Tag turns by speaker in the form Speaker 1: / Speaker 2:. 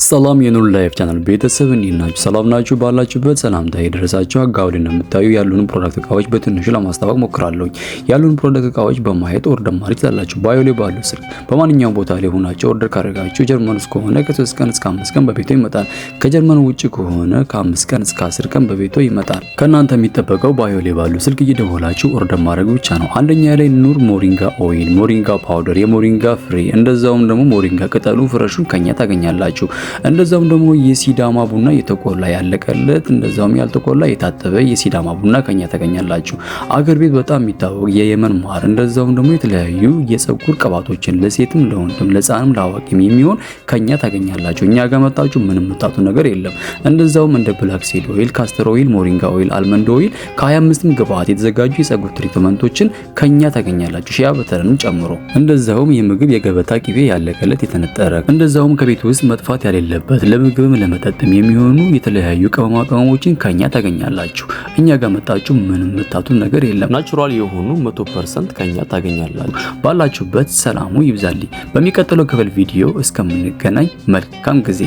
Speaker 1: ሰላም የኑር ላይፍ ቻናል ቤተሰብ እንዴት ናችሁ? ሰላም ናችሁ? ባላችሁበት ሰላምታ ይድረሳችሁ። አጋውድ እንደምታዩ ያሉን ፕሮዳክት እቃዎች በትንሹ ለማስተዋወቅ ሞክራለሁ። ያሉን ፕሮዳክት እቃዎች በማየት ኦርደር ማድረግ ትችላላችሁ። ባዮ ላይ ባለው ስልክ በማንኛውም ቦታ ላይ ሆናችሁ ኦርደር ካደረጋችሁ ጀርመን ውስጥ ከሆነ ከ3 ቀን እስከ 5 ቀን በቤቶ ይመጣል። ከጀርመን ውጪ ከሆነ ከ5 ቀን እስከ 10 ቀን በቤቶ ይመጣል። ከናንተ የሚጠበቀው ባዮ ላይ ባለው ስልክ እየደወላችሁ ኦርደር ማድረግ ብቻ ነው። አንደኛ ላይ ኑር ሞሪንጋ ኦይል፣ ሞሪንጋ ፓውደር፣ የሞሪንጋ ፍሬ እንደዛውም ደግሞ ሞሪንጋ ቅጠሉ ፍረሹን ከኛ ታገኛላችሁ። እንደዛውም ደግሞ የሲዳማ ቡና የተቆላ ያለቀለት እንደዛውም ያልተቆላ የታጠበ የሲዳማ ቡና ከኛ ታገኛላችሁ። አገር ቤት በጣም የሚታወቅ የየመን ማር እንደዛውም ደግሞ የተለያዩ የፀጉር ቅባቶችን ለሴትም ለወንድም ለሕፃንም ለአዋቂም የሚሆን ከኛ ታገኛላችሁ። እኛ ጋር መጣችሁ ምንም መጣጡ ነገር የለም። እንደዛውም እንደ ብላክ ሲድ ኦይል፣ ካስተር ኦይል፣ ሞሪንጋ ኦይል፣ አልመንድ ኦይል ከ25ም ግብአት የተዘጋጁ የፀጉር ትሪትመንቶችን ከኛ ታገኛላችሁ። ሺያ በተረንም ጨምሮ እንደዛውም የምግብ የገበታ ቂቤ ያለቀለት የተነጠረ እንደዛውም ከቤት ውስጥ መጥፋት ያሌለበት ለምግብም ለመጠጥም የሚሆኑ የተለያዩ ቅመማ ቅመሞችን ከኛ ታገኛላችሁ። እኛ ጋር መጣችሁ ምንም መታቱ ነገር የለም።
Speaker 2: ናቹራል የሆኑ 100% ከኛ ታገኛላችሁ።
Speaker 1: ባላችሁበት ሰላሙ ይብዛልኝ። በሚቀጥለው ክፍል ቪዲዮ እስከምንገናኝ መልካም ጊዜ